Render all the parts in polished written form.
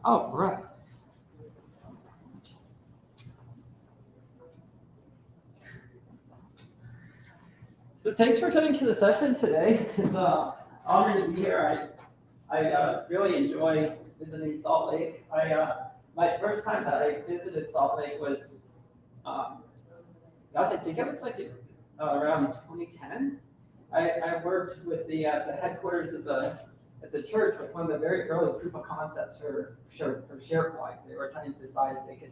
Oh, right. So thanks for coming to the session today. It's an honor to be here. I really enjoy visiting Salt Lake. My first time that I visited Salt Lake was, gosh, I think it was like around 2010. I worked with the headquarters of at the church with one of the very early proof of concepts for SharePoint. They were trying to decide if they could,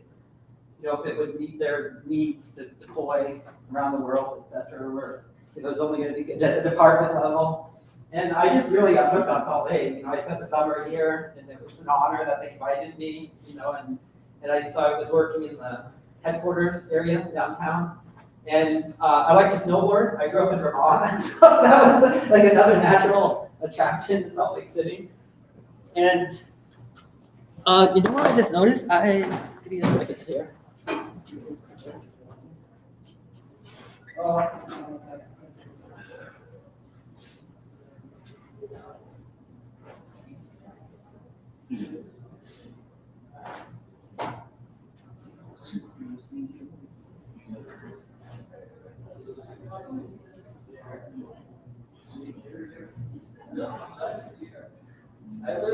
if it would meet their needs to deploy around the world, et cetera, or if it was only going to be at the department level. And I just really got hooked on Salt Lake. I spent the summer here, and it was an honor that they invited me, so I was working in the headquarters area downtown. And I like to snowboard. I grew up in Vermont, so that was like another natural attraction to Salt Lake City. And you know what I just noticed? Give me a second here.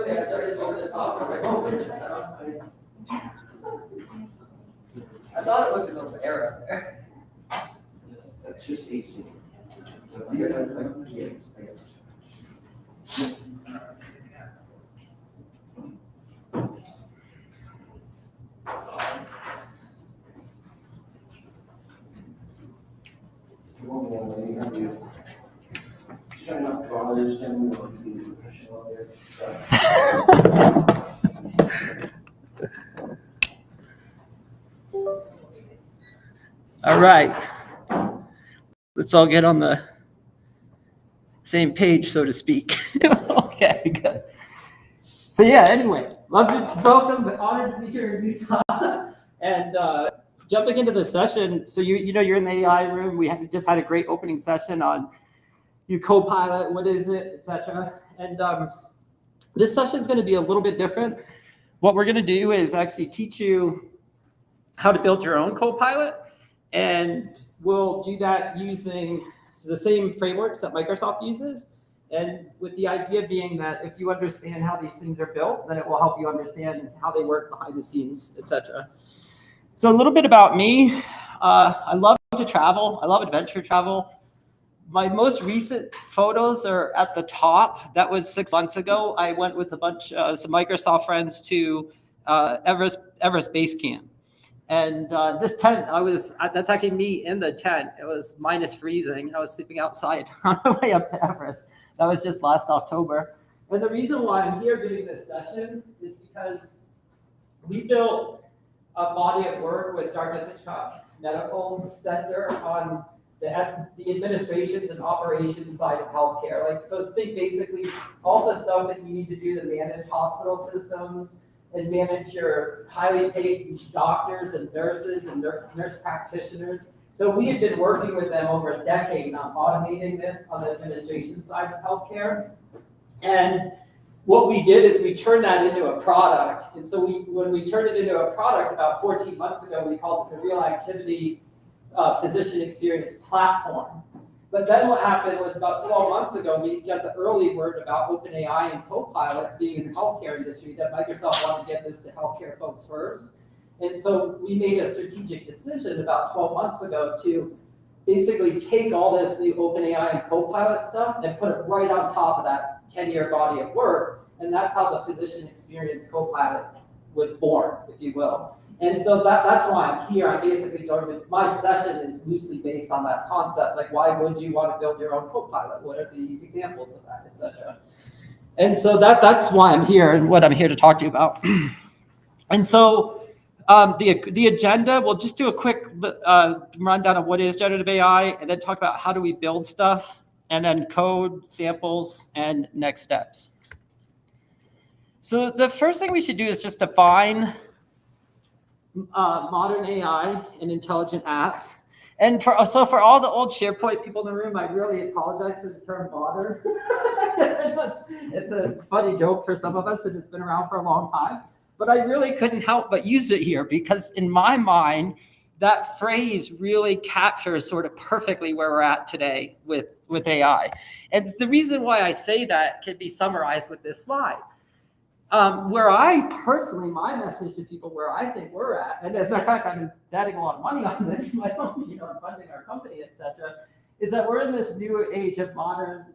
I started over the top of my phone. I thought it looked a little bare up there. That's just HD. All right. Let's all get on the same page, so to speak. Okay, good. So yeah, anyway, welcome, but honored to be here in Utah. And jumping into the session, so you're in the AI room. We just had a great opening session on Copilot, what is it, etc. And this session is going to be a little bit different. What we're going to do is actually teach you how to build your own Copilot, and we'll do that using the same frameworks that Microsoft uses, and with the idea being that if you understand how these things are built, then it will help you understand how they work behind the scenes, etc. So a little bit about me. I love to travel. I love adventure travel. My most recent photos are at the top. That was 6 months ago. I went with a bunch some Microsoft friends to Everest Base Camp. And this tent, that's actually me in the tent. It was minus freezing. I was sleeping outside on the way up to Everest. That was just last October. And the reason why I'm here doing this session is because we built a body of work with Dartmouth-Hitchcock Medical Center on the administrations and operations side of healthcare. So think basically all the stuff that you need to do to manage hospital systems and manage your highly paid doctors and nurses and nurse practitioners. So we have been working with them over a decade on automating this on the administration side of healthcare. And what we did is we turned that into a product. And so when we turned it into a product about 14 months ago, we called it the Real Activity Physician Experience Platform. But then what happened was about 12 months ago, we got the early word about OpenAI and Copilot being in the healthcare industry, that Microsoft wanted to get this to healthcare folks first. And so we made a strategic decision about 12 months ago to basically take all this new OpenAI and Copilot stuff and put it right on top of that 10-year body of work. And that's how the Physician Experience Copilot was born, if you will. And so that's why I'm here. I'm basically my session is loosely based on that concept. Like, why would you want to build your own Copilot? What are the examples of that, etc. And so that's why I'm here and what I'm here to talk to you about. And so the agenda, we'll just do a quick rundown of what is generative AI, and then talk about how do we build stuff, and then code, samples, and next steps. So the first thing we should do is just define modern AI and intelligent apps. And for all the old SharePoint people in the room, I really apologize for the term modern. It's a funny joke for some of us, and it's been around for a long time. but I really couldn't help but use it here because in my mind, that phrase really captures sort of perfectly where we're at today with AI. And the reason why I say that can be summarized with this slide. Where I personally, my message to people where I think we're at, and as a matter of fact, I've been betting a lot of money on this, my own, funding our company, et cetera, is that we're in this new age of modern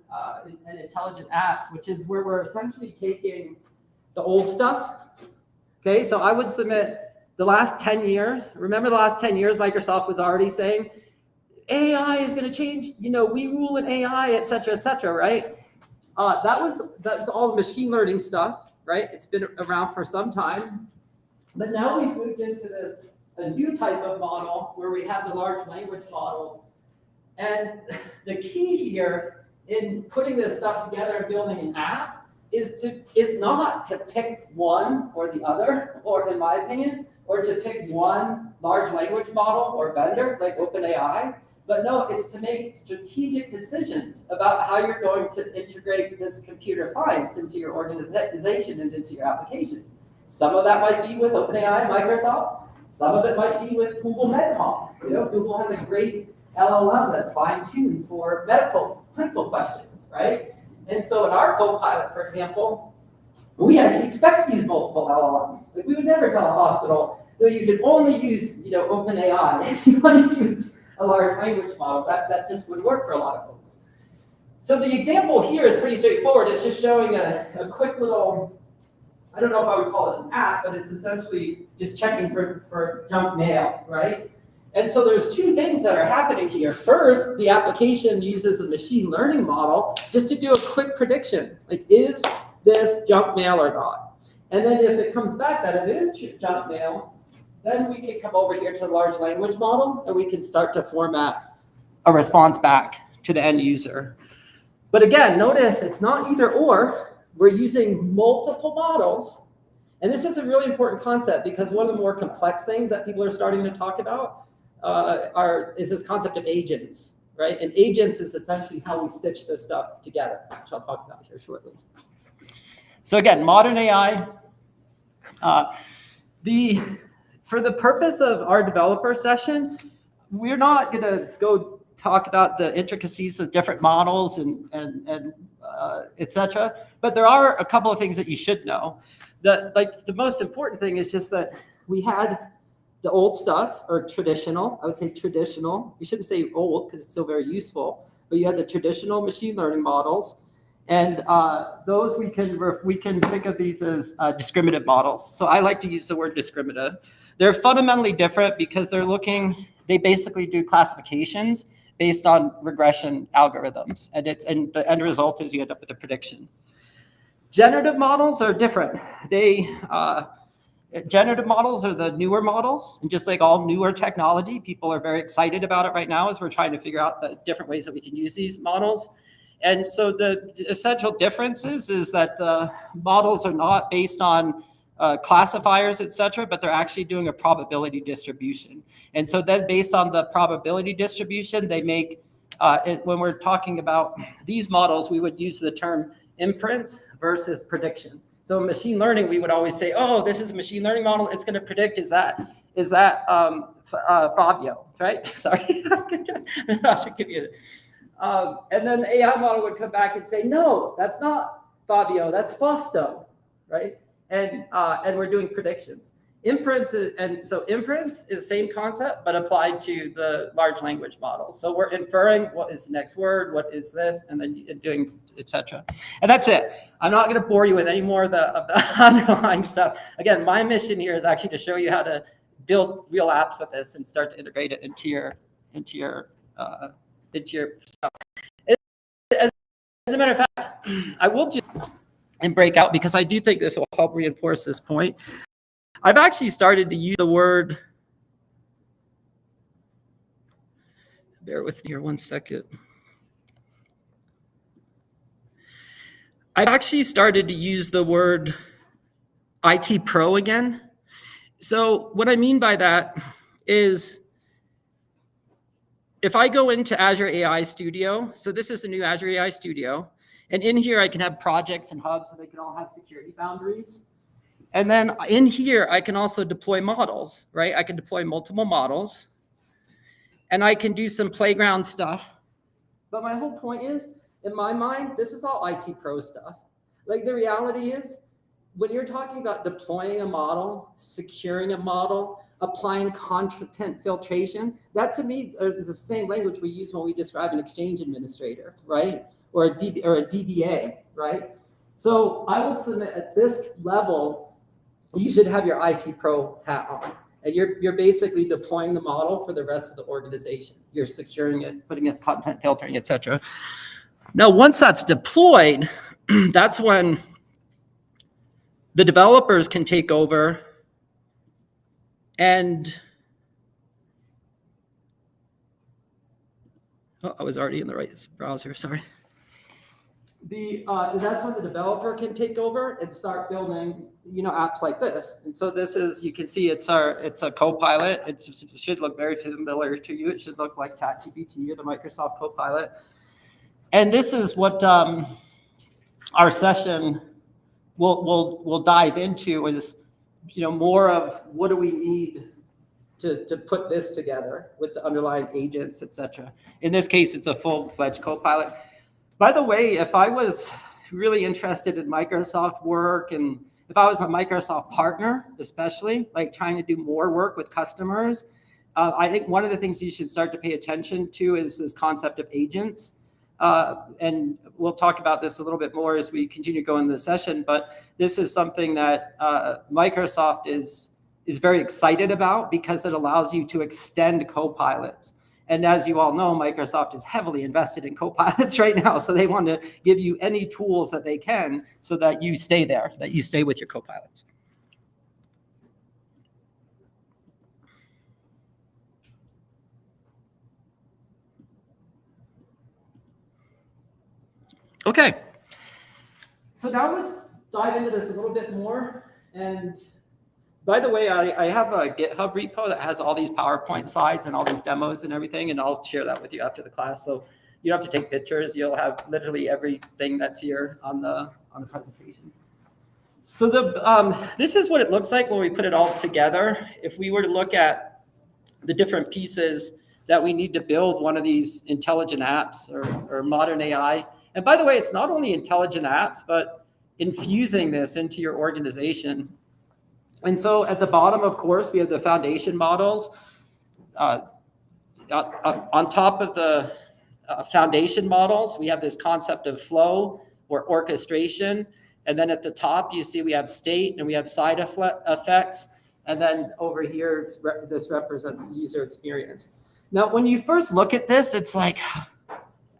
and intelligent apps, which is where we're essentially taking the old stuff. Okay, so I would submit the last 10 years, remember the last 10 years, Microsoft was already saying, AI is going to change, we rule in AI, et cetera, right? That was all the machine learning stuff, right? It's been around for some time. But now we've moved into a new type of model where we have the large language models. And the key here in putting this stuff together and building an app is not to pick one or the other, or in my opinion, or to pick one large language model or vendor like OpenAI, but no, it's to make strategic decisions about how you're going to integrate this computer science into your organization and into your applications. Some of that might be with OpenAI and Microsoft. Some of it might be with Google MedCom. Google has a great LLM that's fine-tuned for clinical questions, right? And so in our Copilot, for example, we actually expect to use multiple LLMs. Like we would never tell a hospital, no, you can only use, OpenAI if you want to use a large language model. That just would work for a lot of folks. So the example here is pretty straightforward. It's just showing a quick little, I don't know if I would call it an app, but it's essentially just checking for junk mail, right? And so there's two things that are happening here. First, the application uses a machine learning model just to do a quick prediction. Like, is this junk mail or not? And then if it comes back that it is junk mail, then we can come over here to the large language model and we can start to format a response back to the end user. But again, notice it's not either or. We're using multiple models. And this is a really important concept because one of the more complex things that people are starting to talk about is this concept of agents, right? And agents is essentially how we stitch this stuff together, which I'll talk about here shortly. So again, modern AI, for the purpose of our developer session, we're not going to go talk about the intricacies of different models and et cetera, but there are a couple of things that you should know. The most important thing is just that we had the old stuff, or traditional, I would say traditional. You shouldn't say old because it's still very useful, but you had the traditional machine learning models, and those we can think of these as discriminative models. So I like to use the word discriminative. They're fundamentally different because they basically do classifications based on regression algorithms, and the end result is you end up with a prediction. Generative models are different. Generative models are the newer models, and just like all newer technology, people are very excited about it right now as we're trying to figure out the different ways that we can use these models. And so the essential difference is that the models are not based on classifiers, et cetera, but they're actually doing a probability distribution. And so then based on the probability distribution, they make, when we're talking about these models, we would use the term inference versus prediction. So in machine learning, we would always say, oh, this is a machine learning model. It's going to predict, is that Fabio, right? Sorry. I should give you and then the AI model would come back and say, no, that's not Fabio, that's Fausto, right? And we're doing predictions. Inference is the same concept, but applied to the large language model. So we're inferring what is the next word, what is this, and then doing, et cetera. And that's it. I'm not going to bore you with any more of the underlying stuff. Again, my mission here is actually to show you how to build real apps with this and start to integrate it into your stuff. As a matter of fact, I will just break out because I do think this will help reinforce this point. I've actually started to use the word, bear with me here 1 second. I've actually started to use the word IT pro again. So what I mean by that is if I go into Azure AI Studio, so this is the new Azure AI Studio, and in here I can have projects and hubs so they can all have security boundaries. And then in here, I can also deploy models, right? I can deploy multiple models, and I can do some playground stuff. But my whole point is, in my mind, this is all IT pro stuff. Like the reality is, when you're talking about deploying a model, securing a model, applying content filtration, that to me is the same language we use when we describe an exchange administrator, right? Or a DBA, right? So I would submit at this level, you should have your IT pro hat on. And you're basically deploying the model for the rest of the organization. You're securing it, putting it, content filtering, et cetera. Now, once that's deployed, that's when the developers can take over and, oh, I was already in the right browser, sorry. That's when the developer can take over and start building, apps like this. And so this is, you can see it's a Copilot. It should look very familiar to you. It should look like ChatGPT or the Microsoft Copilot. And this is what our session will dive into is, more of what do we need to put this together with the underlying agents, et cetera. In this case, it's a full-fledged Copilot. By the way, if I was really interested in Microsoft work, and if I was a Microsoft partner, especially, like trying to do more work with customers, I think one of the things you should start to pay attention to is this concept of agents. And we'll talk about this a little bit more as we continue to go in the session, but this is something that Microsoft is very excited about because it allows you to extend Copilots. And as you all know, Microsoft is heavily invested in Copilots right now. So they want to give you any tools that they can so that you stay there, that you stay with your Copilots. Okay. So now let's dive into this a little bit more. And by the way, I have a GitHub repo that has all these PowerPoint slides and all these demos and everything, and I'll share that with you after the class. So you don't have to take pictures. You'll have literally everything that's here on the presentation. So this is what it looks like when we put it all together. If we were to look at the different pieces that we need to build one of these intelligent apps or modern AI. And by the way, it's not only intelligent apps, but infusing this into your organization. And so at the bottom, of course, we have the foundation models. On top of the foundation models, we have this concept of flow or orchestration. And then at the top, you see we have state and we have side effects. And then over here, this represents user experience. Now, when you first look at this, it's like,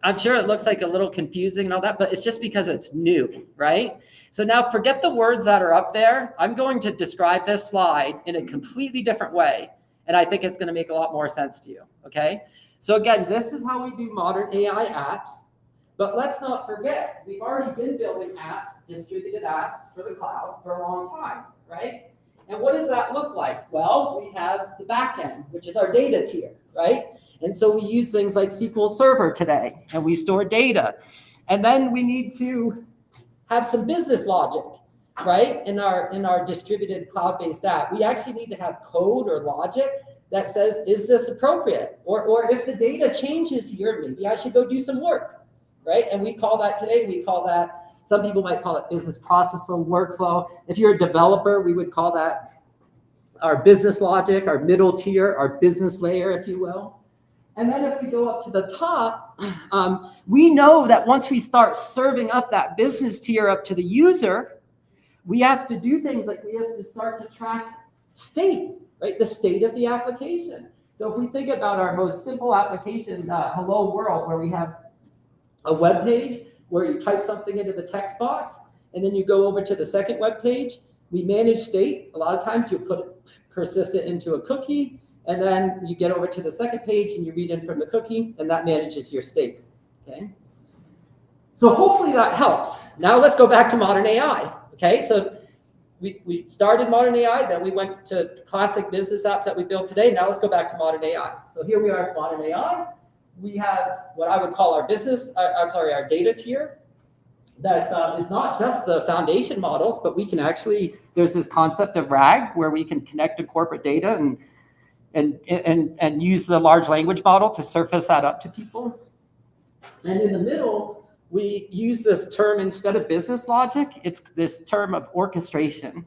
I'm sure it looks like a little confusing and all that, but it's just because it's new, right? So now forget the words that are up there. I'm going to describe this slide in a completely different way. And I think it's going to make a lot more sense to you, okay? So again, this is how we do modern AI apps. But let's not forget, we've already been building apps, distributed apps for the cloud for a long time, right? And what does that look like? Well, we have the backend, which is our data tier, right? And so we use things like SQL Server today, and we store data. And then we need to have some business logic, right? In our distributed cloud-based app. We actually need to have code or logic that says, is this appropriate? Or if the data changes here, maybe I should go do some work, right? And we call that today, some people might call it business process or workflow. If you're a developer, we would call that our business logic, our middle tier, our business layer, if you will. And then if we go up to the top, we know that once we start serving up that business tier up to the user, we have to do things like we have to start to track state, right? The state of the application. So if we think about our most simple application, Hello World, where we have a web page where you type something into the text box, and then you go over to the second web page, we manage state. A lot of times you persist it into a cookie, and then you get over to the second page and you read in from the cookie, and that manages your state, okay? So hopefully that helps. Now let's go back to modern AI, okay? So we started modern AI, then we went to classic business apps that we built today. Now let's go back to modern AI. So here we are at modern AI. We have what I would call our our data tier. that is not just the foundation models, but we can actually, there's this concept of RAG where we can connect to corporate data and use the large language model to surface that up to people. And in the middle, we use this term instead of business logic, it's this term of orchestration.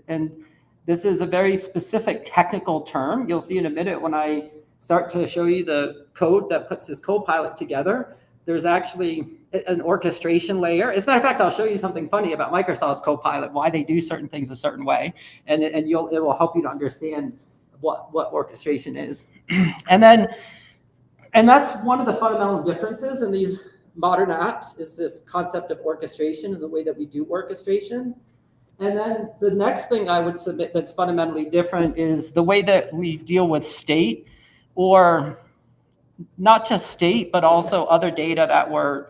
And this is a very specific technical term. You'll see in a minute when I start to show you the code that puts this Copilot together. There's actually an orchestration layer. As a matter of fact, I'll show you something funny about Microsoft's Copilot, why they do certain things a certain way, and it will help you to understand what orchestration is. And that's one of the fundamental differences in these modern apps is this concept of orchestration and the way that we do orchestration. And then the next thing I would submit that's fundamentally different is the way that we deal with state, or not just state, but also other data that we're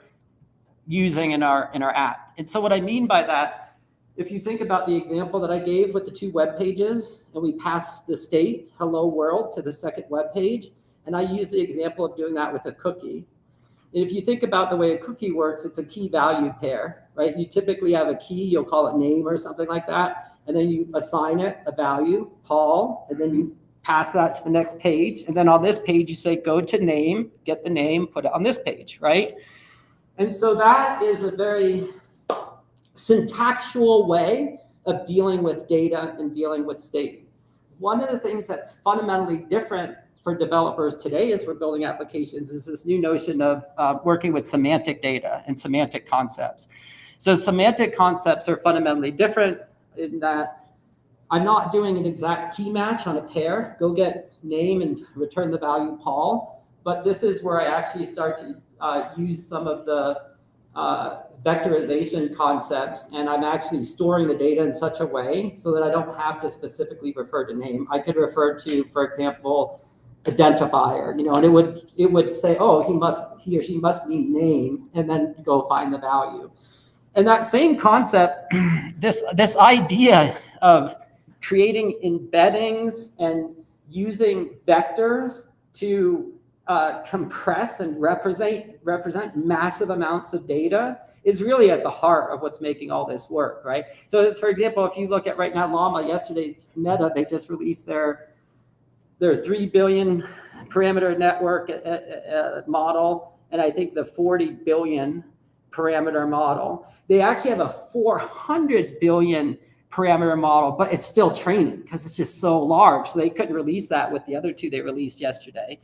using in our app. And so what I mean by that, if you think about the example that I gave with the 2 web pages, and we pass the state, hello world, to the second web page, and I use the example of doing that with a cookie. And if you think about the way a cookie works, it's a key value pair, right? You typically have a key, you'll call it name or something like that, and then you assign it a value, Paul, and then you pass that to the next page. And then on this page, you say, go to name, get the name, put it on this page, right? And so that is a very syntactual way of dealing with data and dealing with state. One of the things that's fundamentally different for developers today as we're building applications is this new notion of working with semantic data and semantic concepts. So semantic concepts are fundamentally different in that I'm not doing an exact key match on a pair, go get name and return the value Paul, but this is where I actually start to use some of the vectorization concepts, and I'm actually storing the data in such a way so that I don't have to specifically refer to name. I could refer to, for example, identifier, and it would say, oh, he or she must mean name, and then go find the value. And that same concept, this idea of creating embeddings and using vectors to compress and represent massive amounts of data is really at the heart of what's making all this work, right? So for example, if you look at right now, Llama, yesterday, Meta, they just released their 3 billion parameter network model, and I think the 40 billion parameter model. They actually have a 400 billion parameter model, but it's still training because it's just so large. So they couldn't release that with the other 2 they released yesterday.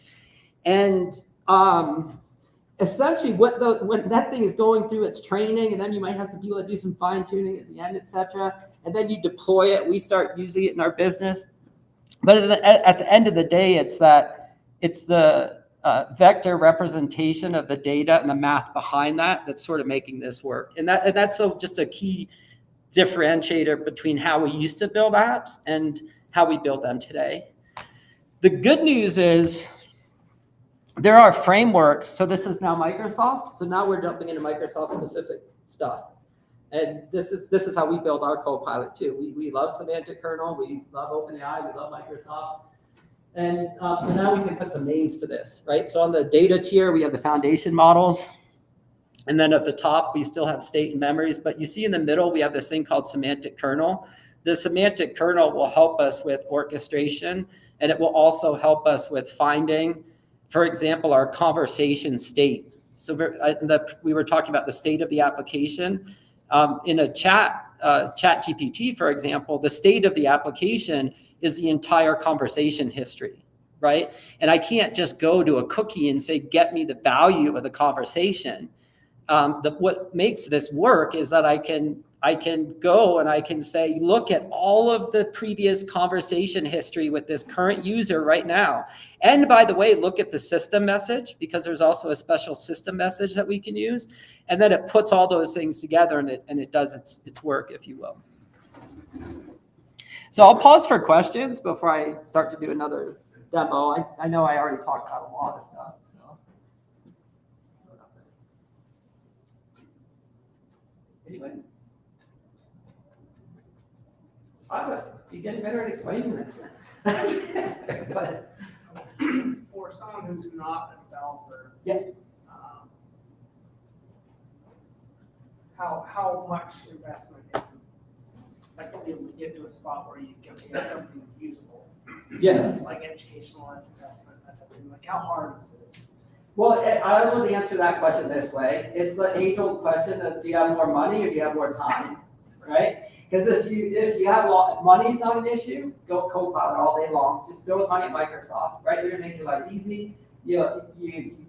And essentially when that thing is going through its training, and then you might have some people that do some fine tuning at the end, etc. And then you deploy it, we start using it in our business. But at the end of the day, it's the vector representation of the data and the math behind that that's sort of making this work. And that's just a key differentiator between how we used to build apps and how we build them today. The good news is there are frameworks. So this is now Microsoft. So now we're jumping into Microsoft specific stuff. And this is how we build our Copilot too. We love semantic-kernel, we love OpenAI, we love Microsoft. And so now we can put some names to this, right? So on the data tier, we have the foundation models. And then at the top, we still have state and memories. But you see in the middle, we have this thing called semantic-kernel. The semantic-kernel will help us with orchestration, and it will also help us with finding, for example, our conversation state. So we were talking about the state of the application. In a chat GPT, for example, the state of the application is the entire conversation history, right? And I can't just go to a cookie and say, get me the value of the conversation. What makes this work is that I can go and I can say, look at all of the previous conversation history with this current user right now. And by the way, look at the system message, because there's also a special system message that we can use. And then it puts all those things together and it does its work, if you will. So I'll pause for questions before I start to do another demo. I know I already talked about a lot of stuff. So. Anyway. You're getting better at explaining this. Go ahead. For someone who's not a developer, yeah. how much investment in, like, to be able to get to a spot where you can get something usable, Yeah. like educational investment, that type of thing. Like, how hard is this? Well, I would answer that question this way. It's the age-old question of, do you have more money or do you have more time, right? Because if you have a lot, money's not an issue, go Copilot all day long. Just throw money at Microsoft, right? They're gonna make your life easy. You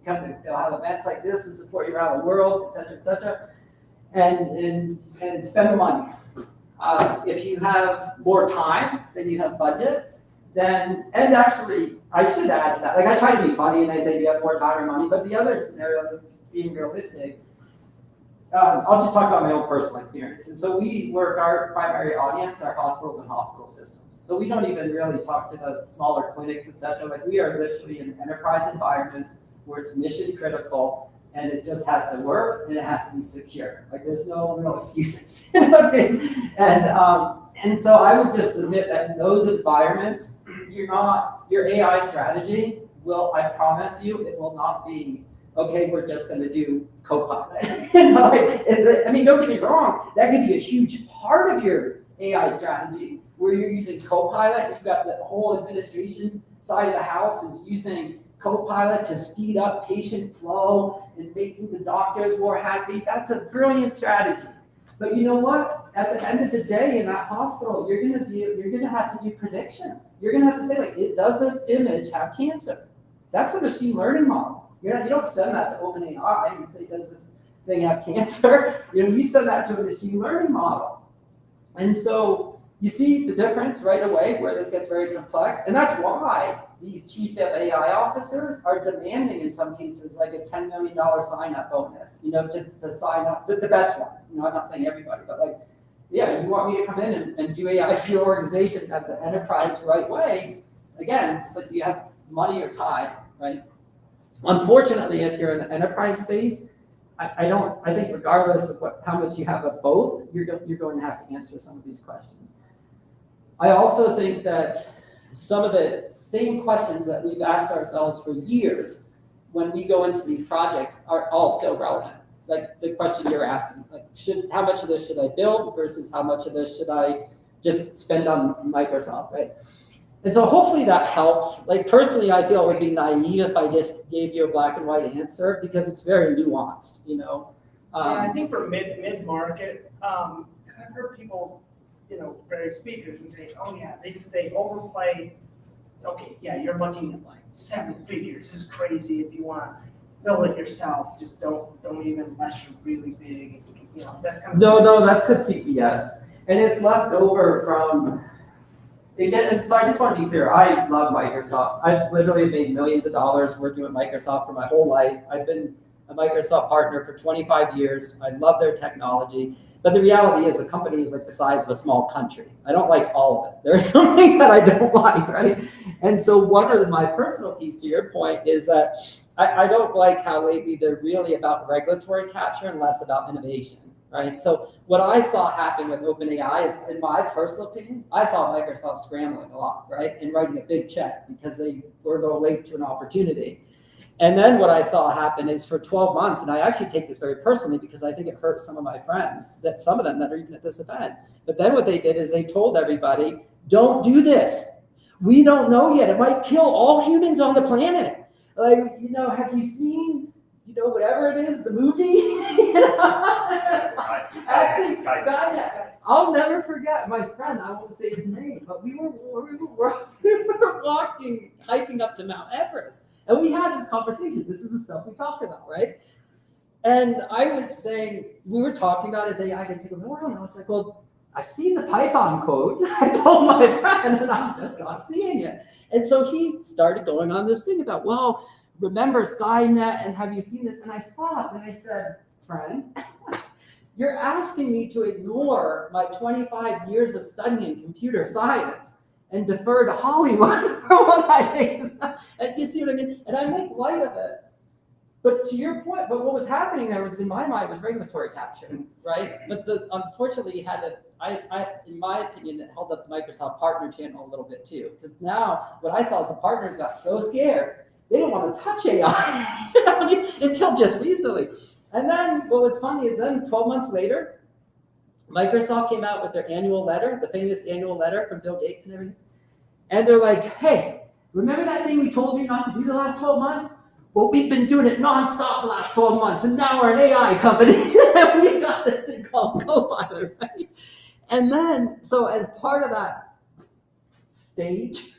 come to, they'll have events like this to support you around the world, et cetera, and spend the money. If you have more time than you have budget, then, and actually, I should add to that, like I try to be funny and I say, do you have more time or money? But the other scenario, being realistic, I'll just talk about my own personal experience. And so we work, our primary audience are hospitals and hospital systems. So we don't even really talk to the smaller clinics, et cetera. Like we are literally in enterprise environments where it's mission critical and it just has to work and it has to be secure. Like there's no real excuses. You know what I mean? And so I would just admit that in those environments, your AI strategy will, I promise you, it will not be, okay, we're just going to do Copilot. You know, I mean, don't get me wrong, that could be a huge part of your AI strategy where you're using Copilot. You've got the whole administration side of the house is using Copilot to speed up patient flow and making the doctors more happy. That's a brilliant strategy. But you know what? At the end of the day, in that hospital, you're gonna have to do predictions. You're gonna have to say, like, does this image have cancer? That's a machine learning model. You don't send that to OpenAI and say, does this thing have cancer? You send that to a machine learning model. And so you see the difference right away where this gets very complex. And that's why these chief AI officers are demanding in some cases like a $10 million sign-up bonus, to sign up the best ones. I'm not saying everybody, but like, yeah, you want me to come in and do AI for your organization at the enterprise right way. Again, it's like, do you have money or time, right? Unfortunately, if you're in the enterprise space, I think regardless of how much you have of both, you're going to have to answer some of these questions. I also think that some of the same questions that we've asked ourselves for years when we go into these projects are all still relevant. Like the question you're asking, like how much of this should I build versus how much of this should I just spend on Microsoft, right? And so hopefully that helps. Like personally, I feel it would be naive if I just gave you a black and white answer because it's very nuanced, Yeah, I think for mid-market, I've heard people, various speakers and say, oh yeah, they overplay. Okay, yeah, you're looking at like 7 figures. This is crazy. If you want to build it yourself, just don't even unless you're really big. That's kind of no, that's complete BS, and it's left over from. Again, so I just want to be clear. I love Microsoft. I've literally made millions of dollars working with Microsoft for my whole life. I've been a Microsoft partner for 25 years. I love their technology. But the reality is the company is like the size of a small country. I don't like all of it. There are some things that I don't like, right? And so one of my personal piece to your point is that I don't like how lately they're really about regulatory capture and less about innovation, right? So what I saw happen with OpenAI is, in my personal opinion, I saw Microsoft scrambling a lot, right? And writing a big check because they were a little late to an opportunity. And then what I saw happen is for 12 months, and I actually take this very personally because I think it hurt some of my friends, that some of them that are even at this event. But then what they did is they told everybody, don't do this. We don't know yet. It might kill all humans on the planet. Like, have you seen, whatever it is, the movie? Actually, Skynet. I'll never forget my friend, I won't say his name, but we were walking, hiking up to Mount Everest. And we had this conversation. This is the stuff we talked about, right? And I was saying, we were talking about his AI can take over the world. And I was like, well, I've seen the Python code. I told my friend, and I'm just not seeing it. And so he started going on this thing about, well, remember Skynet, and have you seen this? And I stopped and I said, friend, you're asking me to ignore my 25 years of studying computer science and defer to Hollywood for what I think is, and you see what I mean? And I make light of it. But to your point, but what was happening there was, in my mind, was regulatory capture, right? But unfortunately, you had in my opinion, it held up the Microsoft partner channel a little bit too. Because now what I saw is the partners got so scared, they didn't want to touch AI until just recently. And then what was funny is then 12 months later, Microsoft came out with their annual letter, the famous annual letter from Bill Gates and everything. And they're like, hey, remember that thing we told you not to do the last 12 months? Well, we've been doing it nonstop the last 12 months, and now we're an AI company. We got this thing called Copilot, right? And then, so as part of that stage,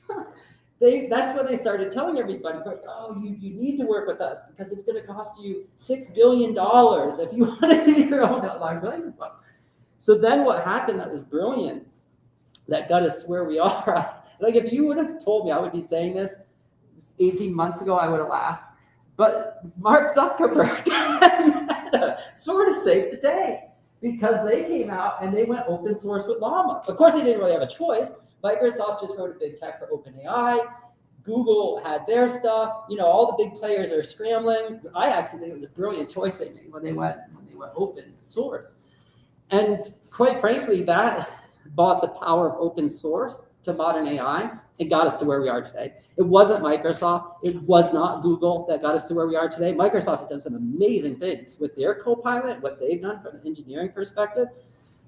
that's when they started telling everybody, oh, you need to work with us because it's going to cost you $6 billion if you want to do your own large language model. So then what happened that was brilliant, that got us where we are. Like if you would have told me I would be saying this 18 months ago, I would have laughed. But Mark Zuckerberg sort of saved the day because they came out and they went open source with Llama. Of course, they didn't really have a choice. Microsoft just wrote a big check for OpenAI. Google had their stuff. You know, all the big players are scrambling. I actually think it was a brilliant choice they made when they went open source. And quite frankly, that brought the power of open source to modern AI and got us to where we are today. It wasn't Microsoft. It was not Google that got us to where we are today. Microsoft has done some amazing things with their Copilot, what they've done from an engineering perspective.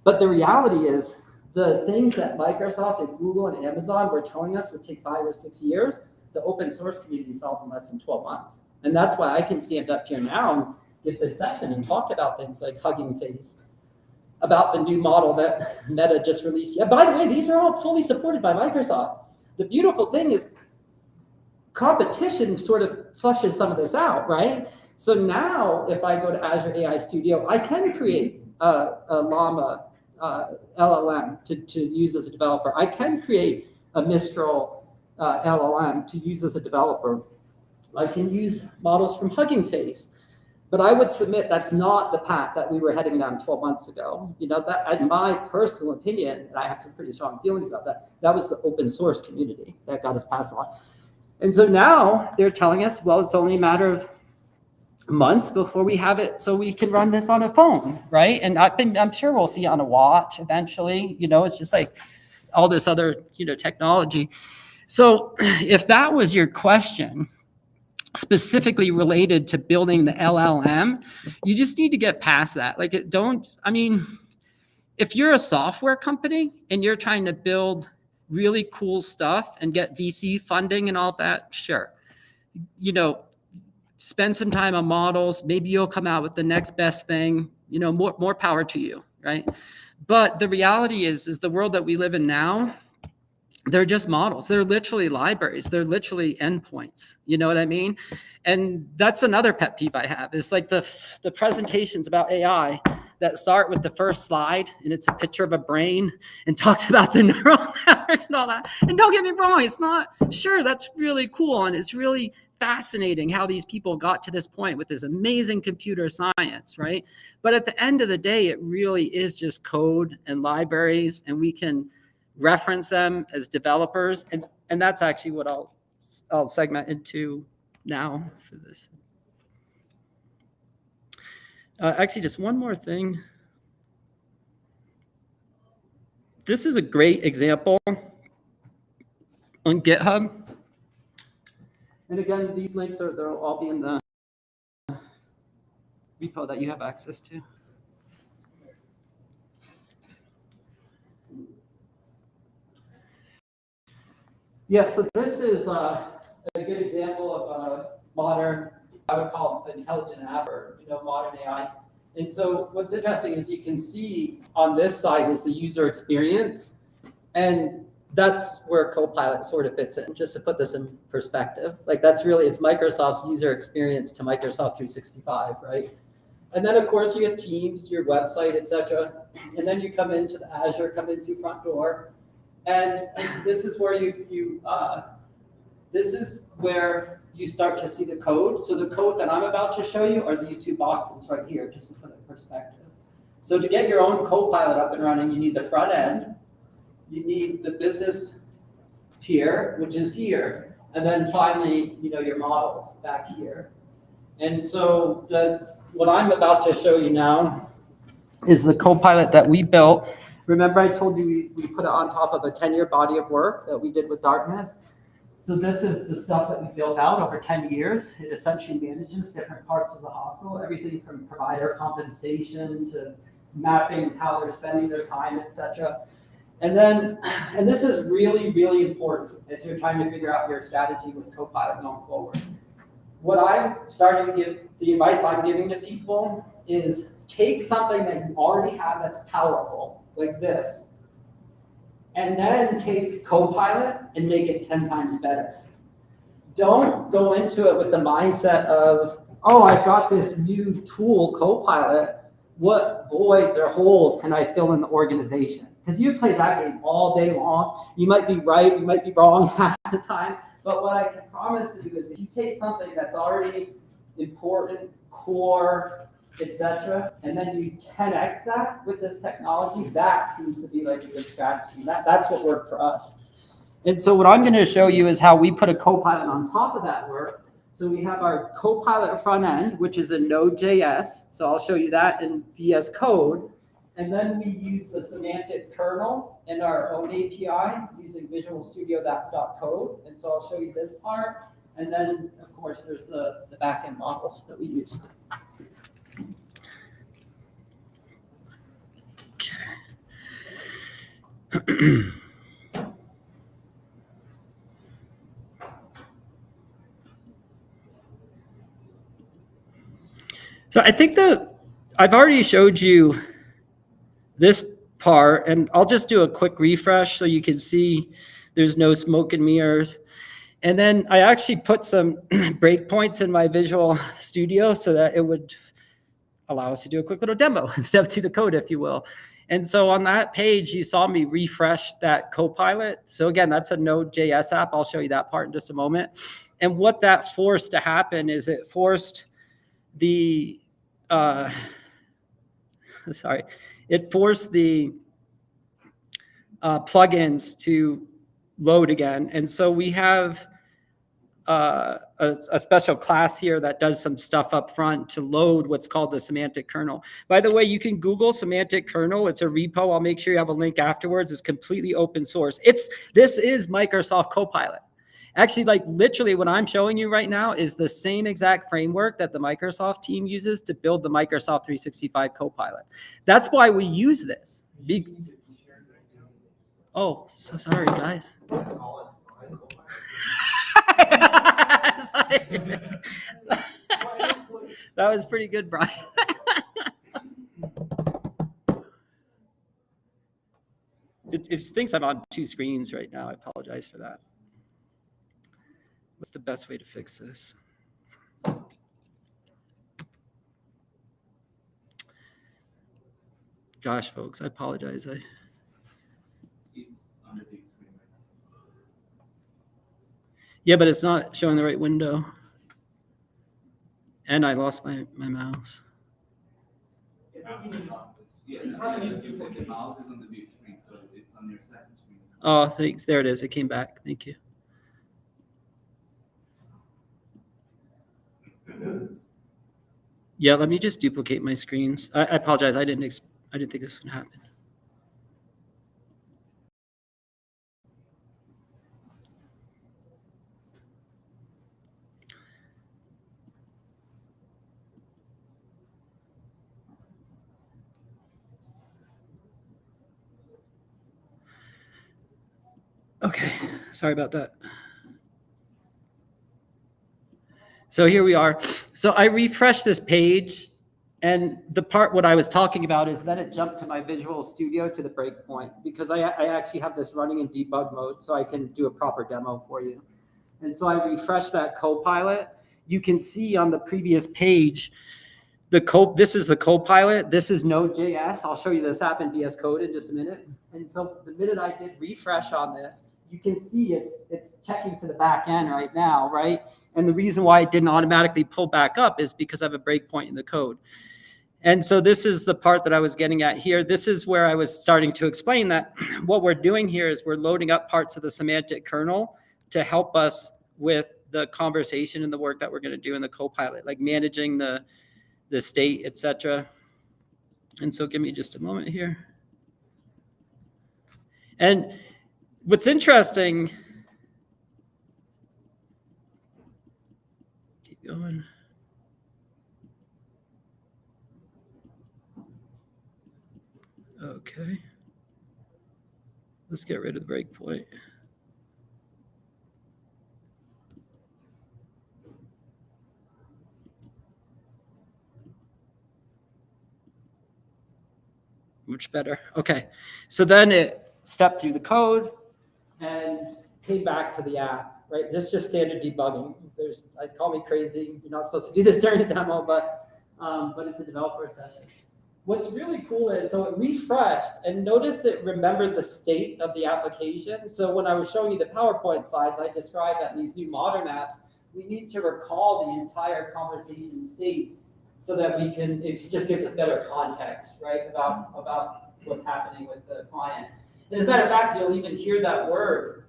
But the reality is the things that Microsoft and Google and Amazon were telling us would take 5 or 6 years, the open source community solved in less than 12 months. And that's why I can stand up here now and give this session and talk about things like Hugging Face, about the new model that Meta just released. Yeah, by the way, these are all fully supported by Microsoft. The beautiful thing is competition sort of flushes some of this out, right? So now if I go to Azure AI Studio, I can create a Llama LLM to use as a developer. I can create a Mistral LLM to use as a developer. I can use models from Hugging Face. But I would submit that's not the path that we were heading down 12 months ago. You know, that, in my personal opinion, and I have some pretty strong feelings about that, that was the open source community that got us past a lot. And so now they're telling us, well, it's only a matter of months before we have it so we can run this on a phone, right? And I'm sure we'll see it on a watch eventually. You know, it's just like all this other, you know, technology. So if that was your question, specifically related to building the LLM, you just need to get past that. Like, if you're a software company and you're trying to build really cool stuff and get VC funding and all of that, sure. You know, spend some time on models. Maybe you'll come out with the next best thing, you know, more power to you, right? But the reality is the world that we live in now, they're just models. They're literally libraries. They're literally endpoints. You know what I mean? And that's another pet peeve I have. Is like the presentations about AI that start with the first slide and it's a picture of a brain and talks about the neural network and all that. And don't get me wrong, it's not, sure, that's really cool. And it's really fascinating how these people got to this point with this amazing computer science, right? But at the end of the day, it really is just code and libraries, and we can reference them as developers, and that's actually what I'll segment into now for this. Actually, just one more thing. This is a great example on GitHub. And again, these links they'll all be in the repo that you have access to. Yeah, so this is a good example of a modern, I would call it intelligent app, or modern AI. And so what's interesting is you can see on this side is the user experience, and that's where Copilot sort of fits in, just to put this in perspective. Like that's really, it's Microsoft's user experience to Microsoft 365, right? And then of course you have Teams, your website, etc. And then you come into the Azure, come in through front door. And this is where this is where you start to see the code. So the code that I'm about to show you are these two boxes right here, just to put it in perspective. So to get your own Copilot up and running, you need the front end, you need the business tier, which is here, and then finally, your models back here. And so what I'm about to show you now is the Copilot that we built. Remember I told you we put it on top of a 10-year body of work that we did with Dartmouth? So this is the stuff that we built out over 10 years. It essentially manages different parts of the hospital, everything from provider compensation to mapping how they're spending their time, et cetera. And this is really, really important as you're trying to figure out your strategy with Copilot going forward. What I'm starting to give, the advice I'm giving to people is take something that you already have that's powerful, like this, and then take Copilot and make it 10 times better. Don't go into it with the mindset of, oh, I've got this new tool, Copilot. What voids or holes can I fill in the organization? Because you play that game all day long. You might be right, you might be wrong half the time. But what I can promise you is if you take something that's already important, core, etc., and then you 10x that with this technology, that seems to be like a good strategy. That's what worked for us. And so what I'm going to show you is how we put a Copilot on top of that work. So we have our Copilot front end, which is a Node.js. So I'll show you that in VS Code. And then we use the semantic kernel in our own API using Visual Studio .code. And so I'll show you this part. And then, of course, there's the backend models that we use. Okay. So I think I've already showed you this part, and I'll just do a quick refresh so you can see there's no smoke and mirrors. And then I actually put some breakpoints in my Visual Studio so that it would allow us to do a quick little demo and step through the code, if you will. And so on that page, you saw me refresh that Copilot. So again, that's a Node.js app. I'll show you that part in just a moment. And what that forced to happen is it forced the plugins to load again. And so we have a special class here that does some stuff up front to load what's called the semantic kernel. By the way, you can Google semantic kernel. It's a repo. I'll make sure you have a link afterwards. It's completely open source. This is Microsoft Copilot. Actually, like literally what I'm showing you right now is the same exact framework that the Microsoft team uses to build the Microsoft 365 Copilot. That's why we use this. Oh, so sorry, guys. That was pretty good, Brian. It thinks I'm on two screens right now. I apologize for that. What's the best way to fix this? Gosh, folks, I apologize. It's under the screen right now. Yeah, but it's not showing the right window. And I lost my mouse. Yeah, the duplicate mouse is on the view screen, so it's on your second screen. Oh, thanks. There it is. It came back. Thank you. Yeah, let me just duplicate my screens. I apologize. I didn't think this was gonna happen. Okay, sorry about that. So here we are. So I refreshed this page, and the part what I was talking about is then it jumped to my Visual Studio to the breakpoint because I actually have this running in debug mode so I can do a proper demo for you. And so I refreshed that Copilot. You can see on the previous page, this is the Copilot. This is Node.js. I'll show you this app in VS Code in just a minute. And so the minute I did refresh on this, you can see it's checking for the back end right now, right? And the reason why it didn't automatically pull back up is because I have a breakpoint in the code. And so this is the part that I was getting at here. This is where I was starting to explain that what we're doing here is we're loading up parts of the semantic kernel to help us with the conversation and the work that we're going to do in the Copilot, like managing the state, etc. And so give me just a moment here. And what's interesting going. Okay. Let's get rid of the breakpoint. Much better. Okay. So then it stepped through the code and came back to the app, right? This is just standard debugging. I'd call me crazy. You're not supposed to do this during the demo, but it's a developer session. What's really cool is, so it refreshed and notice it remembered the state of the application. So when I was showing you the PowerPoint slides, I described that in these new modern apps, we need to recall the entire conversation state so that we can, it just gives us better context, right, about what's happening with the client. And as a matter of fact, you'll even hear that word,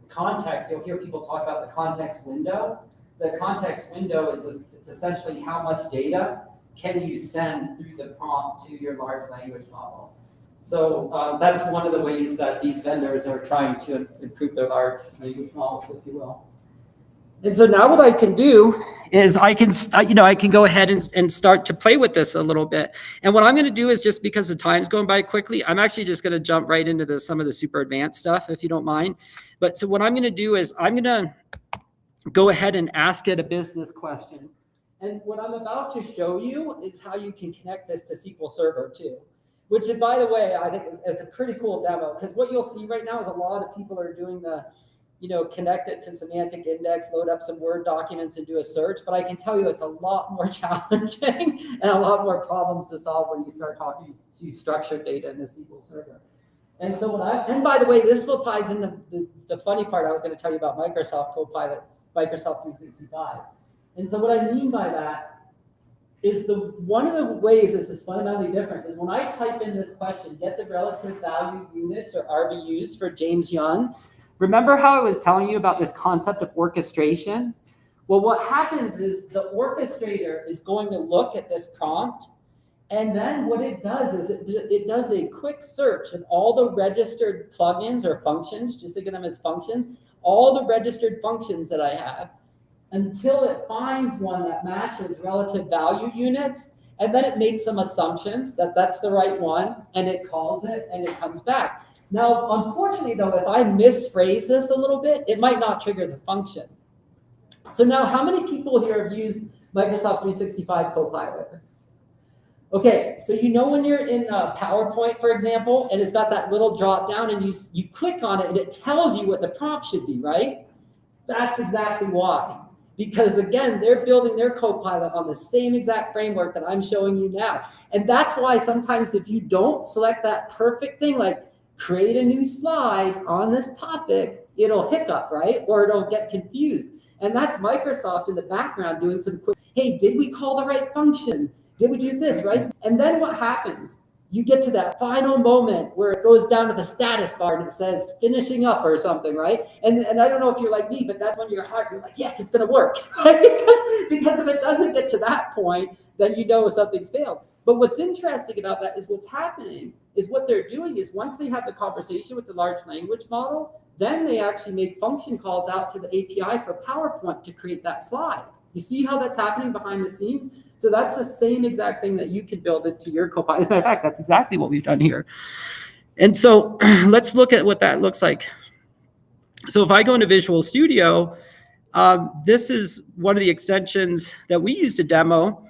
context. You'll hear people talk about the context window. The context window it's essentially how much data can you send through the prompt to your large language model. So that's one of the ways that these vendors are trying to improve their large language models, if you will. And so now what I can do is I can go ahead and start to play with this a little bit. And what I'm going to do is, just because the time's going by quickly, I'm actually just going to jump right into some of the super advanced stuff, if you don't mind. But so what I'm going to do is I'm going to go ahead and ask it a business question. And what I'm about to show you is how you can connect this to SQL Server too, which, by the way, I think it's a pretty cool demo, because what you'll see right now is a lot of people are doing the, connect it to semantic index, load up some Word documents and do a search. But I can tell you it's a lot more challenging and a lot more problems to solve when you start talking to structured data in the SQL Server. And so and by the way, this will ties into the funny part I was going to tell you about Microsoft Copilot, Microsoft 365. And so what I mean by that is one of the ways this is fundamentally different is when I type in this question, get the relative value units or RVUs for James Young. Remember how I was telling you about this concept of orchestration? Well, what happens is the orchestrator is going to look at this prompt, and then what it does is it does a quick search of all the registered plugins or functions, just think of them as functions, all the registered functions that I have, until it finds one that matches relative value units, and then it makes some assumptions that that's the right one, and it calls it, and it comes back. Now, unfortunately, though, if I misphrase this a little bit, it might not trigger the function. So now, how many people here have used Microsoft 365 Copilot? Okay, so when you're in PowerPoint, for example, and it's got that little drop down, and you click on it, and it tells you what the prompt should be, right? That's exactly why. Because again, they're building their Copilot on the same exact framework that I'm showing you now. And that's why sometimes if you don't select that perfect thing, like create a new slide on this topic, it'll hiccup, right? Or it'll get confused. And that's Microsoft in the background doing some quick, hey, did we call the right function? Did we do this, right? And then what happens? You get to that final moment where it goes down to the status bar and it says finishing up or something, right? And I don't know if you're like me, but that's when you're like, yes, it's going to work. Right? because if it doesn't get to that point, then something's failed. But what's interesting about that is what's happening is what they're doing is once they have the conversation with the large language model, then they actually make function calls out to the API for PowerPoint to create that slide. You see how that's happening behind the scenes? So that's the same exact thing that you can build into your Copilot. As a matter of fact, that's exactly what we've done here. And so let's look at what that looks like. So if I go into Visual Studio, this is one of the extensions that we use to demo.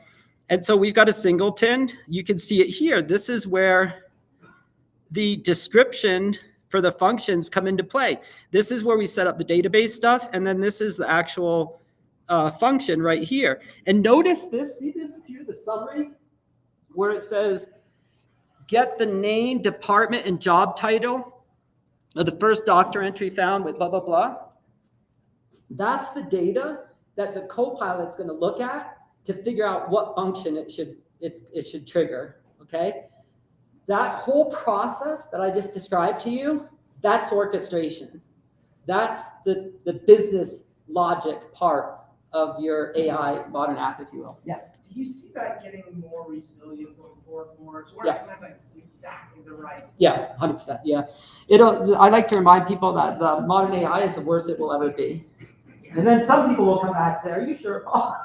And so we've got a singleton. You can see it here. This is where the description for the functions come into play. This is where we set up the database stuff. And then this is the actual function right here. And notice this, see this here, the summary, where it says, get the name, department, and job title of the first doctor entry found with blah, blah, blah. That's the data that the Copilot's going to look at to figure out what function it should trigger, okay? That whole process that I just described to you, that's orchestration. That's the business logic part of your AI modern app, if you will. Yes? Do you see that getting more resilient going forward more? It's where Yeah. it's not like exactly the right. Yeah, 100%. Yeah. I like to remind people that the modern AI is the worst it will ever be. Yeah. And then some people will come back and say, "Are you sure, Paul?"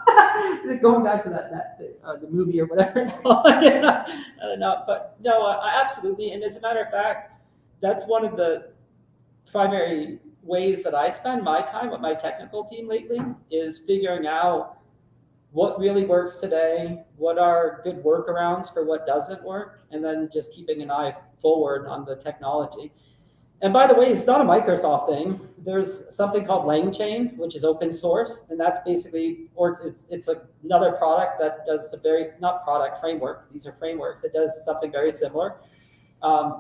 Going back to the movie or whatever it's called. But no, absolutely. And as a matter of fact, that's one of the primary ways that I spend my time with my technical team lately is figuring out what really works today, what are good workarounds for what doesn't work, and then just keeping an eye forward on the technology. And by the way, it's not a Microsoft thing. There's something called LangChain, which is open source, and that's basically, or it's another product that does not product, framework. These are frameworks. It does something very similar.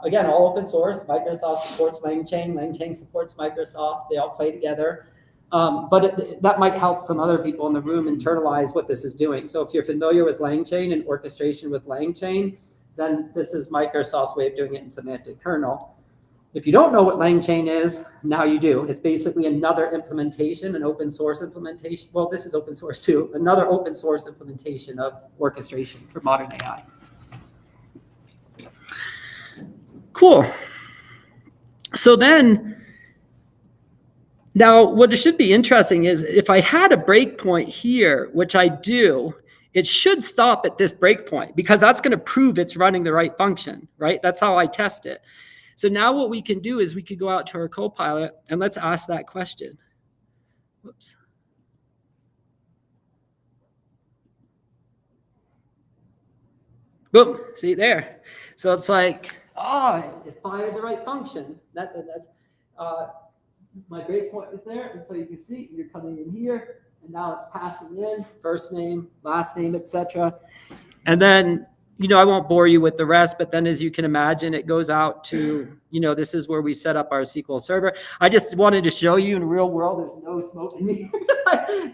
Again, all open source. Microsoft supports LangChain. LangChain supports Microsoft. They all play together. But that might help some other people in the room internalize what this is doing. So if you're familiar with LangChain and orchestration with LangChain, then this is Microsoft's way of doing it in semantic-kernel. If you don't know what LangChain is, now you do. It's basically another implementation, an open source implementation. Well, this is open source too. Another open source implementation of orchestration for modern AI. Cool. So then, now what should be interesting is if I had a breakpoint here, which I do, it should stop at this breakpoint because that's going to prove it's running the right function, right? That's how I test it. So now what we can do is we could go out to our Copilot and let's ask that question. Whoops. Boom, see there. So it's like, it fired the right function. That's my breakpoint is there. And so you can see you're coming in here and now it's passing in first name, last name, etc. And then, I won't bore you with the rest, but then as you can imagine, it goes out to, this is where we set up our SQL server. I just wanted to show you in real world, there's no smoke in here.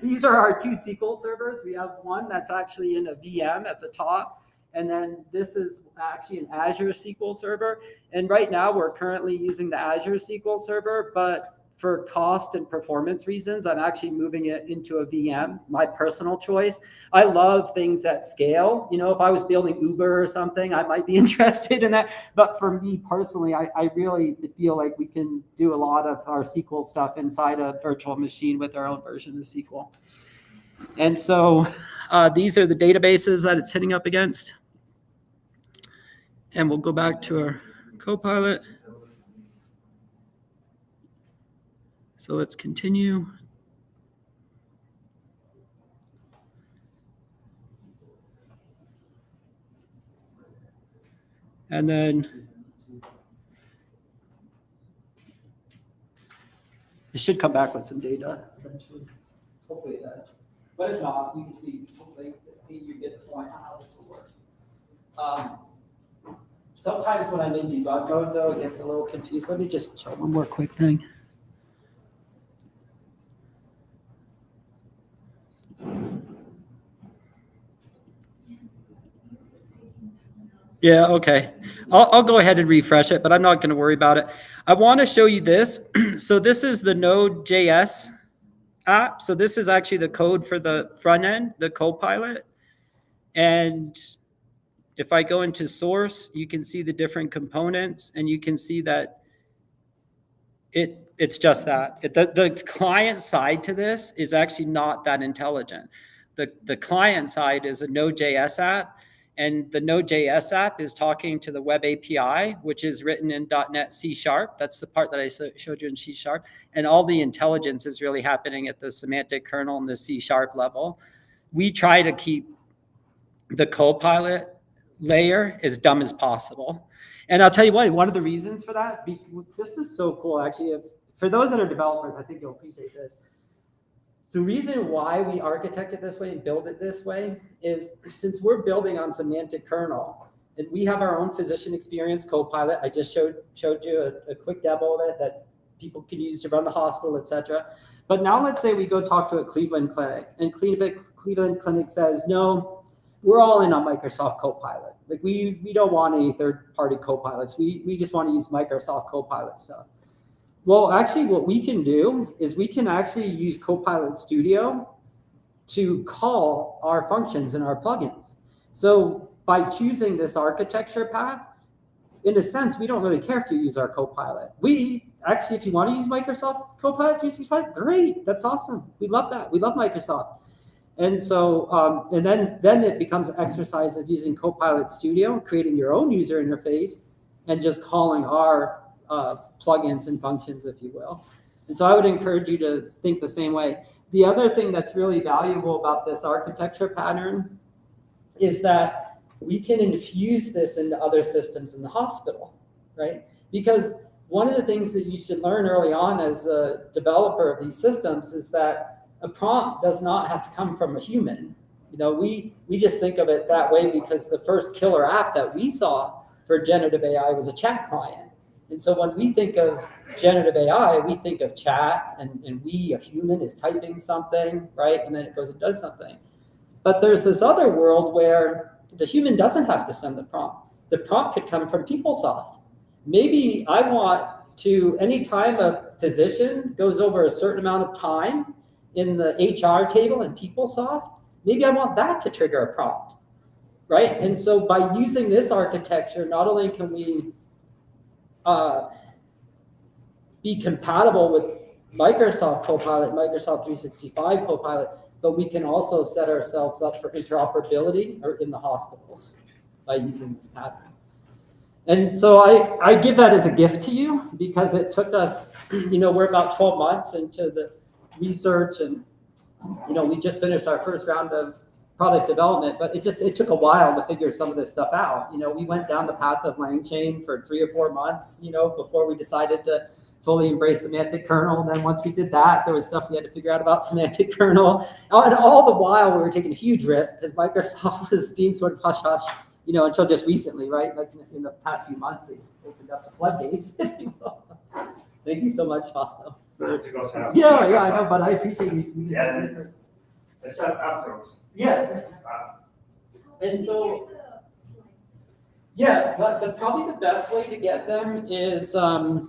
These are our two SQL servers. We have one that's actually in a VM at the top. And then this is actually an Azure SQL server. And right now we're currently using the Azure SQL server, but for cost and performance reasons, I'm actually moving it into a VM, my personal choice. I love things that scale. If I was building Uber or something, I might be interested in that. But for me personally, I really feel like we can do a lot of our SQL stuff inside a virtual machine with our own version of SQL. And so these are the databases that it's hitting up against. And we'll go back to our Copilot. So let's continue. And then it should come back with some data eventually. Hopefully it does. But if not, you can see, hopefully you get the point on how this will work. Sometimes when I'm in debug mode, though, it gets a little confused. Let me just show one more quick thing. Yeah, okay. I'll go ahead and refresh it, but I'm not going to worry about it. I want to show you this. So this is the Node.js app. So this is actually the code for the front end, the Copilot. And if I go into source, you can see the different components, and you can see that it's just that. The client side to this is actually not that intelligent. The client side is a Node.js app, and the Node.js app is talking to the web API, which is written in .NET C#. That's the part that I showed you in C#. And all the intelligence is really happening at the semantic kernel and the C# level. We try to keep the Copilot layer as dumb as possible. And I'll tell you what, one of the reasons for that, this is so cool, actually. For those that are developers, I think you'll appreciate this. The reason why we architect it this way and build it this way is since we're building on semantic kernel, and we have our own physician experience Copilot. I just showed you a quick demo of it that people can use to run the hospital, etc. But now let's say we go talk to a Cleveland clinic, and Cleveland clinic says, no, we're all in on Microsoft Copilot. Like we don't want any third-party Copilots. We just want to use Microsoft Copilot stuff. Well, actually what we can do is we can actually use Copilot Studio to call our functions and our plugins. So by choosing this architecture path, in a sense, we don't really care if you use our Copilot. We actually, if you want to use Microsoft Copilot 365, great, that's awesome. We love that. We love Microsoft. And so, and then it becomes an exercise of using Copilot Studio, creating your own user interface, and just calling our plugins and functions, if you will. And so I would encourage you to think the same way. The other thing that's really valuable about this architecture pattern is that we can infuse this into other systems in the hospital, right? Because one of the things that you should learn early on as a developer of these systems is that a prompt does not have to come from a human. You know, we just think of it that way because the first killer app that we saw for generative AI was a chat client. And so when we think of generative AI, we think of chat, and we, a human, is typing something, right? And then it goes and does something. But there's this other world where the human doesn't have to send the prompt. The prompt could come from PeopleSoft. Maybe I want to, anytime a physician goes over a certain amount of time in the HR table in PeopleSoft, maybe I want that to trigger a prompt, right? And so by using this architecture, not only can we be compatible with Microsoft Copilot, Microsoft 365 Copilot, but we can also set ourselves up for interoperability or in the hospitals by using this pattern. And so I give that as a gift to you because it took us, you know, we're about 12 months into the research, and, you know, we just finished our first round of product development, but it took a while to figure some of this stuff out. You know, we went down the path of LangChain for 3 or 4 months, you know, before we decided to fully embrace semantic-kernel. And then once we did that, there was stuff we had to figure out about semantic-kernel. And all the while, we were taking a huge risk because Microsoft was being sort of hush-hush, you know, until just recently, right? Like in the past few months, they opened up the floodgates, if you will. Thank you so much, Fausto. Yeah, I know, but I appreciate you. Yeah. Let's chat afterwards. Yes. And so, yeah, probably the best way to get them is, I'll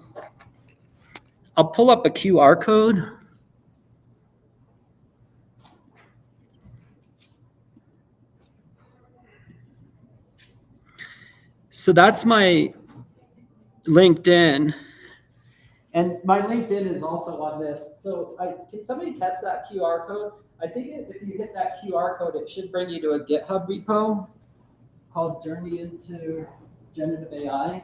pull up a QR code. So that's my LinkedIn. And my LinkedIn is also on this. So can somebody test that QR code? I think if you hit that QR code, it should bring you to a GitHub repo called Journey into Generative AI.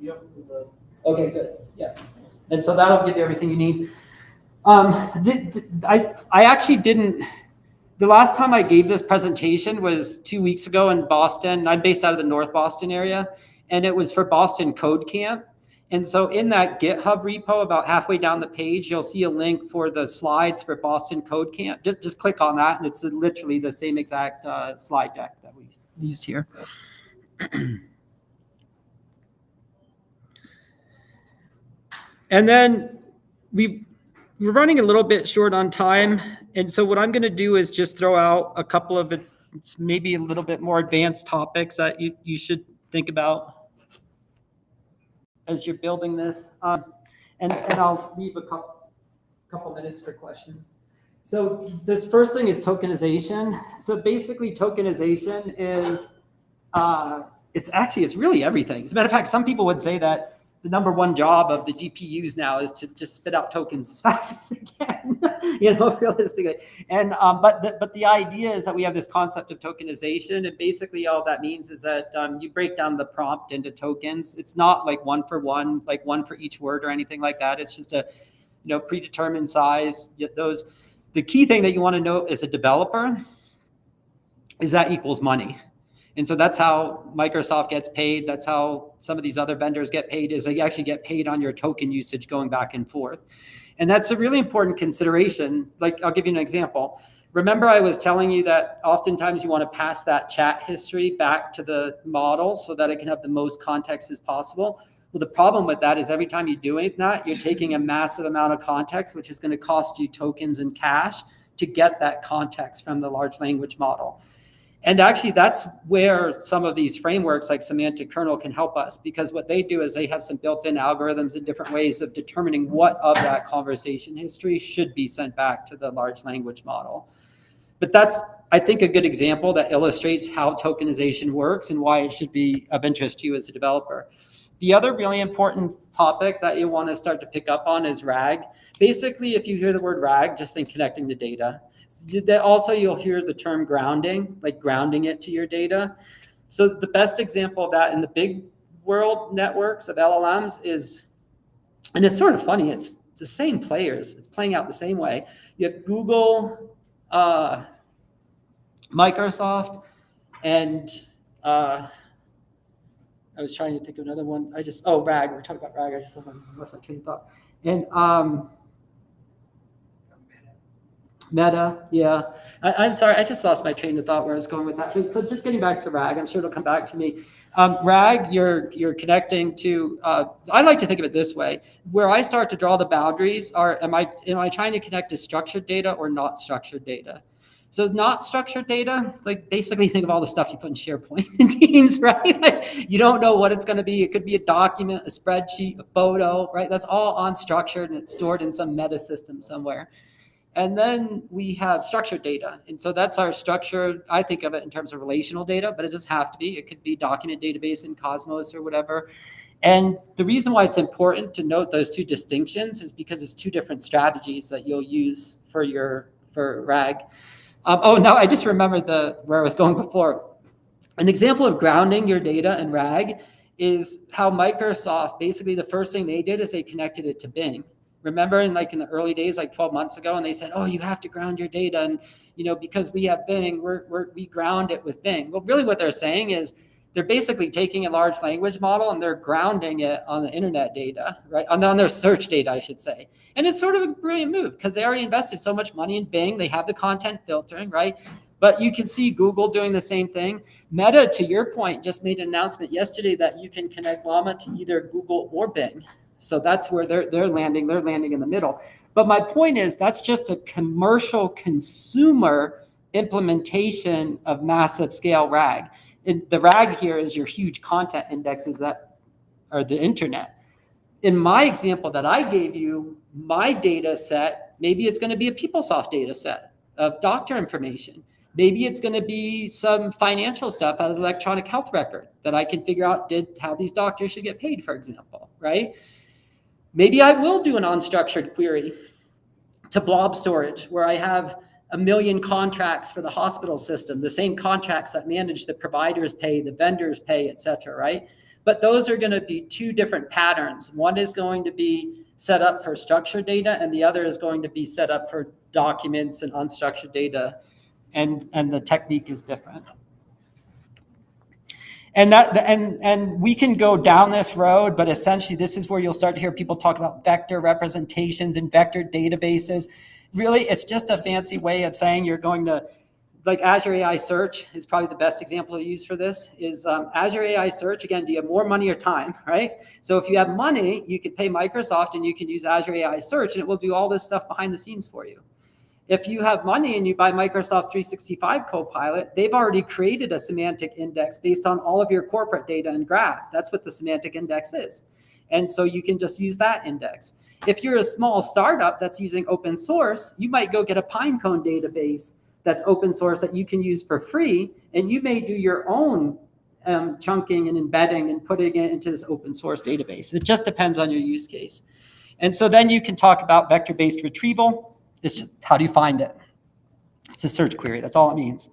Yep, it does. Okay, good. Yeah. And so that'll give you everything you need. I actually didn't, the last time I gave this presentation was 2 weeks ago in Boston. I'm based out of the North Boston area, and it was for Boston Code Camp. And so in that GitHub repo, about halfway down the page, you'll see a link for the slides for Boston Code Camp. Just click on that, and it's literally the same exact slide deck that we used here. And then we're running a little bit short on time. And so what I'm going to do is just throw out a couple of maybe a little bit more advanced topics that you should think about as you're building this. And I'll leave a couple minutes for questions. So this first thing is tokenization. So basically tokenization is, it's really everything. As a matter of fact, some people would say that the number one job of the GPUs now is to just spit out tokens as fast as they can, you know, realistically. And but the idea is that we have this concept of tokenization, and basically all that means is that you break down the prompt into tokens. It's not like one for one, like one for each word or anything like that. It's just a, you know, predetermined size. The key thing that you want to know as a developer is that equals money. And so that's how Microsoft gets paid. That's how some of these other vendors get paid, is they actually get paid on your token usage going back and forth. And that's a really important consideration. Like, I'll give you an example. Remember I was telling you that oftentimes you want to pass that chat history back to the model so that it can have the most context as possible. Well, the problem with that is every time you're doing that, you're taking a massive amount of context, which is going to cost you tokens and cash to get that context from the large language model. And actually, that's where some of these frameworks like semantic-kernel can help us, because what they do is they have some built-in algorithms and different ways of determining what of that conversation history should be sent back to the large language model. But that's, I think, a good example that illustrates how tokenization works and why it should be of interest to you as a developer. The other really important topic that you want to start to pick up on is RAG. Basically, if you hear the word RAG, just think connecting to data. Also, you'll hear the term grounding, like grounding it to your data. So the best example of that in the big world networks of LLMs is, and it's sort of funny, it's the same players. It's playing out the same way. You have Google, Microsoft, and I was trying to think of another one. RAG. We're talking about RAG. I just lost my train of thought. And Meta, yeah. I'm sorry, I just lost my train of thought where I was going with that. So just getting back to RAG, I'm sure it'll come back to me. RAG, you're connecting to, I like to think of it this way. Where I start to draw the boundaries are, am I trying to connect to structured data or not structured data? So not structured data, like basically think of all the stuff you put in SharePoint and Teams, right? Like you don't know what it's going to be. It could be a document, a spreadsheet, a photo, right? That's all unstructured and it's stored in some meta system somewhere. And then we have structured data. And so that's our structured, I think of it in terms of relational data, but it doesn't have to be. It could be document database in Cosmos or whatever. And the reason why it's important to note those two distinctions is because it's two different strategies that you'll use for RAG. No, I just remembered where I was going before. An example of grounding your data in RAG is how Microsoft, basically the first thing they did is they connected it to Bing. Remember in the early days, like 12 months ago, and they said, oh, you have to ground your data. And, because we have Bing, we ground it with Bing. Well, really what they're saying is they're basically taking a large language model and they're grounding it on the internet data, right? On their search data, I should say. And it's sort of a brilliant move because they already invested so much money in Bing. They have the content filtering, right? But you can see Google doing the same thing. Meta, to your point, just made an announcement yesterday that you can connect Llama to either Google or Bing. So that's where they're landing. They're landing in the middle. But my point is that's just a commercial consumer implementation of massive scale RAG. And the RAG here is your huge content indexes that are the internet. In my example that I gave you, my data set, maybe it's going to be a PeopleSoft data set of doctor information. Maybe it's going to be some financial stuff out of the electronic health record that I can figure out how these doctors should get paid, for example, right? Maybe I will do an unstructured query to blob storage where I have 1 million contracts for the hospital system, the same contracts that manage the providers pay, the vendors pay, et cetera, right? But those are going to be two different patterns. One is going to be set up for structured data and the other is going to be set up for documents and unstructured data. And the technique is different. And we can go down this road, but essentially this is where you'll start to hear people talk about vector representations and vector databases. Really, it's just a fancy way of saying you're going to, like Azure AI Search is probably the best example to use for this, is Azure AI Search. Again, do you have more money or time, right? So if you have money, you can pay Microsoft and you can use Azure AI Search and it will do all this stuff behind the scenes for you. If you have money and you buy Microsoft 365 Copilot, they've already created a semantic index based on all of your corporate data and graph. That's what the semantic index is. And so you can just use that index. If you're a small startup that's using open source, you might go get a Pinecone database that's open source that you can use for free. And you may do your own chunking and embedding and putting it into this open source database. It just depends on your use case. And so then you can talk about vector-based retrieval. It's just, how do you find it? It's a search query. That's all it means.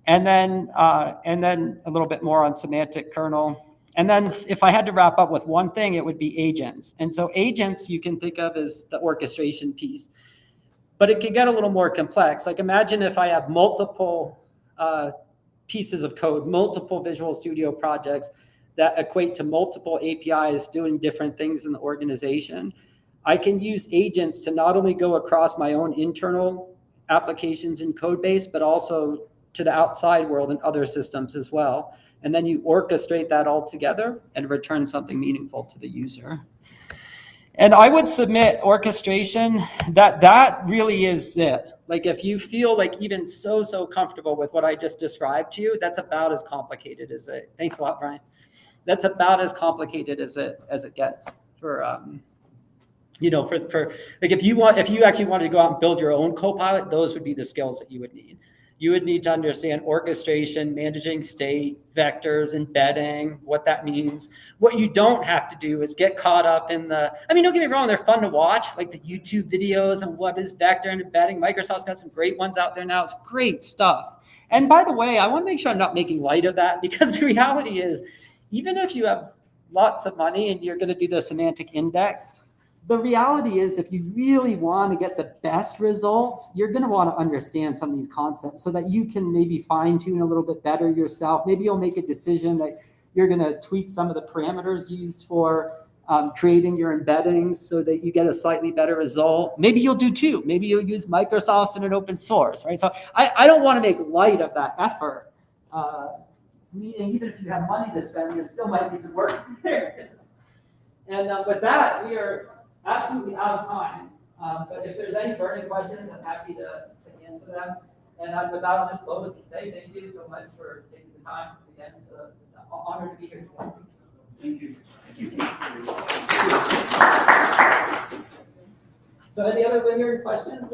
And then a little bit more on semantic kernel. And then if I had to wrap up with one thing, it would be agents. And so agents you can think of as the orchestration piece. But it can get a little more complex. Like imagine if I have multiple pieces of code, multiple Visual Studio projects that equate to multiple APIs doing different things in the organization. I can use agents to not only go across my own internal applications and code base, but also to the outside world and other systems as well. And then you orchestrate that all together and return something meaningful to the user. And I would submit orchestration, that really is it. Like if you feel like even so comfortable with what I just described to you, that's about as complicated as it. Thanks a lot, Brian. That's about as complicated as it gets for You know, for like if you actually wanted to go out and build your own Copilot, those would be the skills that you would need. You would need to understand orchestration, managing state, vectors, embedding, what that means. What you don't have to do is get caught up in I mean, don't get me wrong, they're fun to watch, like the YouTube videos on what is vector and embedding. Microsoft's got some great ones out there now. It's great stuff. And by the way, I want to make sure I'm not making light of that, because the reality is, even if you have lots of money and you're going to do the semantic index, the reality is, if you really want to get the best results, you're going to want to understand some of these concepts so that you can maybe fine tune a little bit better yourself. Maybe you'll make a decision that you're going to tweak some of the parameters used for creating your embeddings so that you get a slightly better result. Maybe you'll do two. Maybe you'll use Microsoft's and an open source, right? So I don't want to make light of that effort. Meaning, even if you have money to spend, there still might be some work there. And with that, we are absolutely out of time. But if there's any burning questions, I'm happy to answer them. And with that, I'll just close to say thank you so much for taking the time. Again, it's an honor to be here today. Thank you. So any other linear questions?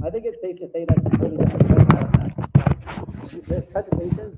I think it's safe to say that the presentations